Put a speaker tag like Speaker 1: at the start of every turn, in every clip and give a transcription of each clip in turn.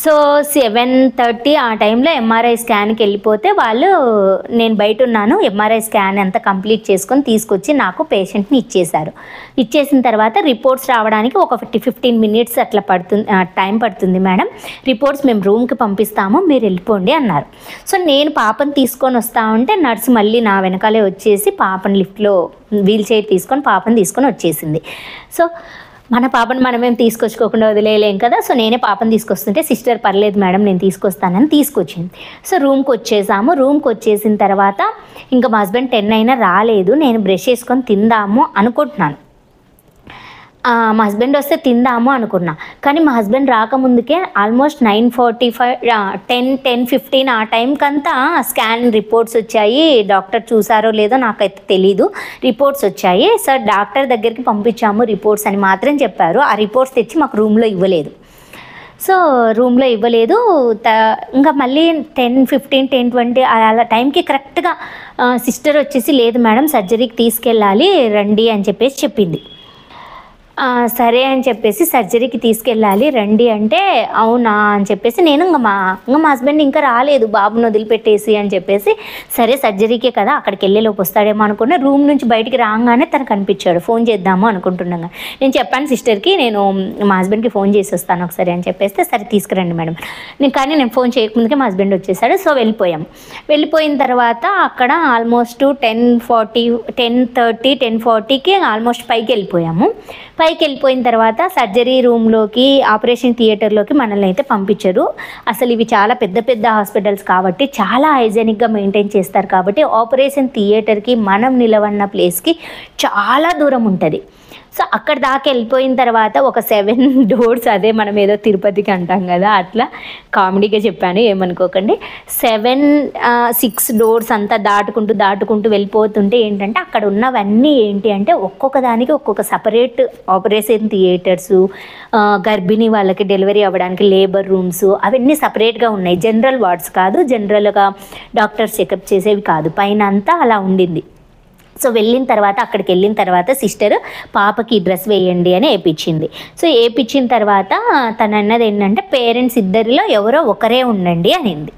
Speaker 1: So 7:30 ఆ టైంలో MRI స్కాన్కి వెళ్ళిపోతే వాళ్ళు, నేను బయట ఉన్నాను, ఎంఆర్ఐ స్కాన్ అంతా కంప్లీట్ చేసుకొని తీసుకొచ్చి నాకు పేషెంట్ని ఇచ్చేశారు. ఇచ్చేసిన తర్వాత రిపోర్ట్స్ రావడానికి ఒక 15 మినిట్స్ అట్లా టైం పడుతుంది మేడం, రిపోర్ట్స్ మేము రూమ్కి పంపిస్తాము, మీరు వెళ్ళిపోండి అన్నారు. సో నేను పాపను తీసుకొని వస్తా ఉంటే నర్సు మళ్ళీ నా వెనకాలే వచ్చేసి పాపను లిఫ్ట్లో వీల్ చైర్ తీసుకొని పాపను తీసుకొని వచ్చేసింది. సో మన పాపను మనమేం తీసుకొచ్చుకోకుండా వదిలేయలేం కదా. సో నేనే పాపను తీసుకొస్తుంటే సిస్టర్ పర్లేదు మేడం నేను తీసుకొస్తానని తీసుకొచ్చింది. సో రూమ్కి వచ్చేసాము. రూమ్కి వచ్చేసిన తర్వాత ఇంకా మా హస్బెండ్ 10 అయినా రాలేదు. నేను బ్రష్ చేసుకొని తిందాము అనుకుంటున్నాను. మా హస్బెండ్ వస్తే తిందాము అనుకున్నా, కానీ మా హస్బెండ్ రాకముందుకే ఆల్మోస్ట్ 9:45 10:15 ఆ టైంకంతా స్కాన్ రిపోర్ట్స్ వచ్చాయి. డాక్టర్ చూసారో లేదో నాకైతే తెలీదు, రిపోర్ట్స్ వచ్చాయి. సార్ డాక్టర్ దగ్గరికి పంపించాము రిపోర్ట్స్ అని మాత్రం చెప్పారు. ఆ రిపోర్ట్స్ తెచ్చి మాకు రూమ్లో ఇవ్వలేదు. సో రూమ్లో ఇవ్వలేదు. ఇంకా మళ్ళీ 10:15 10:20 అలా టైంకి కరెక్ట్గా సిస్టర్ వచ్చేసి లేదు మేడం సర్జరీకి తీసుకెళ్ళాలి రండి అని చెప్పేసి చెప్పింది. సరే అని చెప్పేసి సర్జరీకి తీసుకెళ్ళాలి రండి అంటే అవునా అని చెప్పేసి నేను ఇంకా మా హస్బెండ్ ఇంకా రాలేదు బాబుని వదిలిపెట్టేసి అని చెప్పేసి సరే సర్జరీకే కదా అక్కడికి వెళ్ళేలోపు వస్తాడేమో అనుకున్నా. రూమ్ నుంచి బయటికి రాగానే తను కనిపించాడు. ఫోన్ చేద్దాము అనుకుంటున్నాగా నేను చెప్పాను సిస్టర్కి నేను మా హస్బెండ్కి ఫోన్ చేసి వస్తాను ఒకసారి అని చెప్పేస్తే సరే తీసుకురండి మేడం కానీ నేను ఫోన్ చేయకముందుకే మా హస్బెండ్ వచ్చేసాడు. సో వెళ్ళిపోయాము. వెళ్ళిపోయిన తర్వాత అక్కడ ఆల్మోస్ట్ 10:30 10:40కి ఆల్మోస్ట్ పైకి వెళ్ళిపోయాము. పైకి వెళ్ళిపోయిన తర్వాత సర్జరీ రూమ్లోకి ఆపరేషన్ థియేటర్లోకి మనల్ని అయితే పంపించరు. అసలు ఇవి చాలా పెద్ద పెద్ద హాస్పిటల్స్ కాబట్టి చాలా హైజెనిక్గా మెయింటైన్ చేస్తారు కాబట్టి ఆపరేషన్ థియేటర్కి మనం నిలబడిన ప్లేస్కి చాలా దూరం ఉంటుంది. సో అక్కడ దాకా వెళ్ళిపోయిన తర్వాత ఒక 7 డోర్స్, అదే మనం ఏదో తిరుపతికి అంటాం కదా అట్లా కామెడీగా చెప్పాను ఏమనుకోకండి. 6 డోర్స్ అంతా దాటుకుంటూ వెళ్ళిపోతుంటే ఏంటంటే అక్కడ ఉన్నవన్నీ ఏంటి అంటే ఒక్కొక్క దానికి ఒక్కొక్క సపరేట్ ఆపరేషన్ థియేటర్సు, గర్భిణీ వాళ్ళకి డెలివరీ అవ్వడానికి లేబర్ రూమ్స్ అవన్నీ సపరేట్గా ఉన్నాయి. జనరల్ వార్డ్స్ కాదు, జనరల్గా డాక్టర్స్ చెకప్ చేసేవి కాదు, పైన అంతా అలా ఉండింది. సో అక్కడికి వెళ్ళిన తర్వాత సిస్టర్ పాపకి డ్రెస్ వేయండి అని వేయించింది. సో వేయించిన తర్వాత తను అన్నది ఏంటంటే పేరెంట్స్ ఇద్దరిలో ఎవరో ఒకరే ఉండండి అనింది.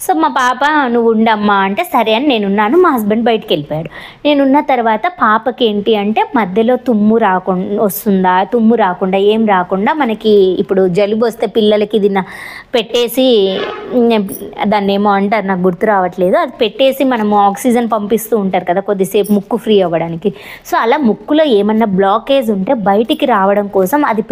Speaker 1: సో మా పాప నువ్వు ఉండమ్మా అంటే సరే అని నేనున్నాను. మా హస్బెండ్ బయటికి వెళ్ళిపోయాడు. నేనున్న తర్వాత పాపకి ఏంటి అంటే మధ్యలో తుమ్ము రాకుండా ఏం రాకుండా మనకి ఇప్పుడు జలుబు వస్తే పిల్లలకి ఇది పెట్టేసి దాన్ని ఏమో అంటారు నాకు గుర్తు రావట్లేదు, అది పెట్టేసి మనము ఆక్సిజన్ పంపిస్తూ ఉంటారు కదా కొద్దిసేపు ముక్కు ఫ్రీ అవ్వడానికి. సో అలా ముక్కులో ఏమన్నా బ్లాకేజ్ ఉంటే బయటికి రావడం కోసం అది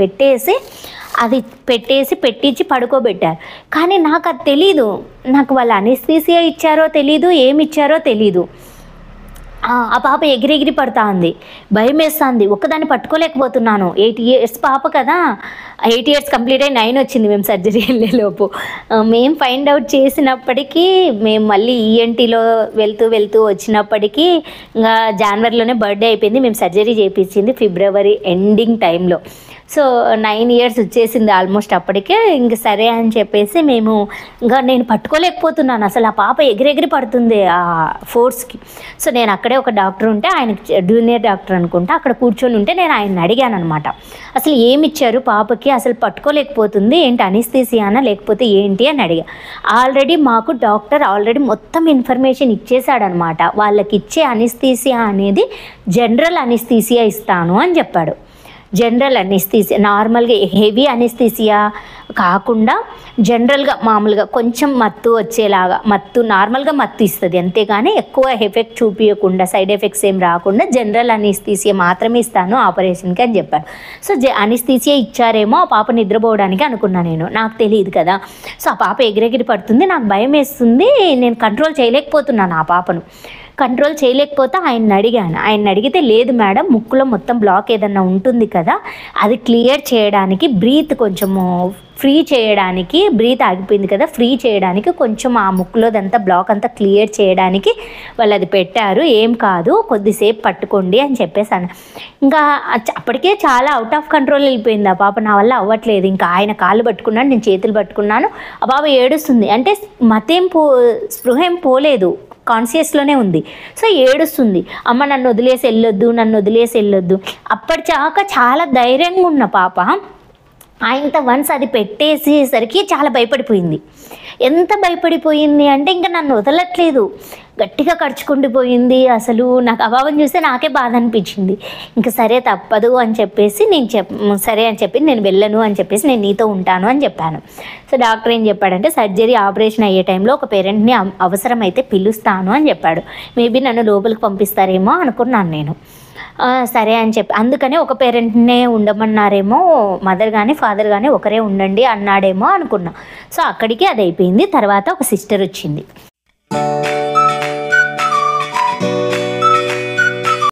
Speaker 1: పెట్టించి పడుకోబెట్టారు. కానీ నాకు అది తెలీదు, నాకు వాళ్ళు అనెస్థీసియా ఇచ్చారో తెలీదు, ఏమి ఇచ్చారో తెలీదు. ఆ పాప ఎగిరెగిరి పడుతూ ఉంది, భయం వేస్తుంది, ఒక్కదాన్ని పట్టుకోలేకపోతున్నాను. 8 years పాప కదా, 8 years కంప్లీట్ అయ్యి 9 వచ్చింది మేము సర్జరీ వెళ్ళేలోపు. మేము ఫైండ్ అవుట్ చేసినప్పటికీ మేము మళ్ళీ ఈఎన్టీలో వెళ్తూ వచ్చినప్పటికీ ఇంకా జనవరిలోనే బర్త్డే అయిపోయింది. మేము సర్జరీ చేయించింది ఫిబ్రవరి ఎండింగ్ టైంలో. సో 9 years వచ్చేసింది ఆల్మోస్ట్ అప్పటికే. ఇంక సరే అని చెప్పేసి మేము నేను పట్టుకోలేకపోతున్నాను, అసలు ఆ పాప ఎగిరెగిరి పడుతుంది ఆ ఫోర్స్కి. సో నేను అక్కడే ఒక డాక్టర్ ఉంటే, ఆయన జూనియర్ డాక్టర్ అనుకుంటా, అక్కడ కూర్చొని ఉంటే నేను ఆయన అడిగాను అనమాట, అసలు ఏమి ఇచ్చారు పాపకి, అసలు పట్టుకోలేకపోతుంది ఏంటి, అనెస్థీసియానా లేకపోతే ఏంటి అని అడిగా. ఆల్రెడీ మాకు డాక్టర్ మొత్తం ఇన్ఫర్మేషన్ ఇచ్చేసాడనమాట. వాళ్ళకి ఇచ్చే అనెస్థీసియా అనేది జనరల్ అనెస్థీసియా ఇస్తాను అని చెప్పాడు. జనరల్ అనెస్థీసియా, నార్మల్గా హెవీ అనెస్థీసియా కాకుండా జనరల్గా మామూలుగా కొంచెం మత్తు వచ్చేలాగా, నార్మల్గా మత్తు ఇస్తుంది అంతేగాని ఎక్కువ ఎఫెక్ట్ చూపించకుండా, సైడ్ ఎఫెక్ట్స్ ఏం రాకుండా జనరల్ అనెస్థీసియా మాత్రమే ఇస్తాను ఆపరేషన్కి అని చెప్పాడు. సో అనెస్థీసియా ఇచ్చారేమో ఆ పాప నిద్రపోవడానికి అనుకున్నా, నాకు తెలియదు కదా. సో ఆ పాప ఎగిరెగిరి పడుతుంది, నాకు భయం వేస్తుంది, నేను కంట్రోల్ చేయలేకపోతున్నాను ఆ పాపను. కంట్రోల్ చేయలేకపోతే ఆయన అడిగితే లేదు మేడం ముక్కులో మొత్తం బ్లాక్ ఏదన్నా ఉంటుంది కదా, అది క్లియర్ చేయడానికి బ్రీత్ కొంచెము ఫ్రీ చేయడానికి, బ్రీత్ ఆగిపోయింది కదా ఫ్రీ చేయడానికి కొంచెం ఆ ముక్కులోదంతా బ్లాక్ అంతా క్లియర్ చేయడానికి వాళ్ళు అది పెట్టారు, ఏం కాదు కొద్దిసేపు పట్టుకోండి అని చెప్పేసాను. ఇంకా అప్పటికే చాలా అవుట్ ఆఫ్ కంట్రోల్ వెళ్ళిపోయింది ఆ పాప, నా వల్ల అవ్వట్లేదు. ఇంకా ఆయన కాళ్ళు పట్టుకున్నాను, నేను చేతులు పట్టుకున్నాను, ఆ పాప ఏడుస్తుంది. అంటే స్పృహ ఏం పోలేదు, కాన్షియస్లోనే ఉంది. సో ఏడుస్తుంది, అమ్మ నన్ను వదిలేసి వెళ్ళొద్దు. అప్పటిదాకా చాలా ధైర్యంగా ఉన్న పాప ఆయనతో వన్స్ అది పెట్టేసేసరికి చాలా భయపడిపోయింది. ఎంత భయపడిపోయింది అంటే ఇంకా నన్ను వదలట్లేదు, గట్టిగా కరుచుకుండిపోయింది. అసలు నాకు అభావం చూస్తే నాకే బాధ అనిపించింది. ఇంకా సరే తప్పదు అని చెప్పేసి సరే అని చెప్పి నేను వెళ్ళను అని చెప్పేసి నేను నీతో ఉంటాను అని చెప్పాను. సో డాక్టర్ ఏం చెప్పాడంటే సర్జరీ ఆపరేషన్ అయ్యే టైంలో ఒక పేరెంట్ని అవసరమైతే పిలుస్తాను అని చెప్పాడు. మేబీ నన్ను లోపలికి పంపిస్తారేమో అనుకున్నాను నేను. సరే అని చెప్పి అందుకనే ఒక పేరెంట్నే ఉండమన్నారేమో, మదర్ కానీ ఫాదర్ కానీ ఒకరే ఉండండి అన్నాడేమో అనుకున్నా. సో అక్కడికి అది అయిపోయింది. తర్వాత ఒక సిస్టర్ వచ్చింది.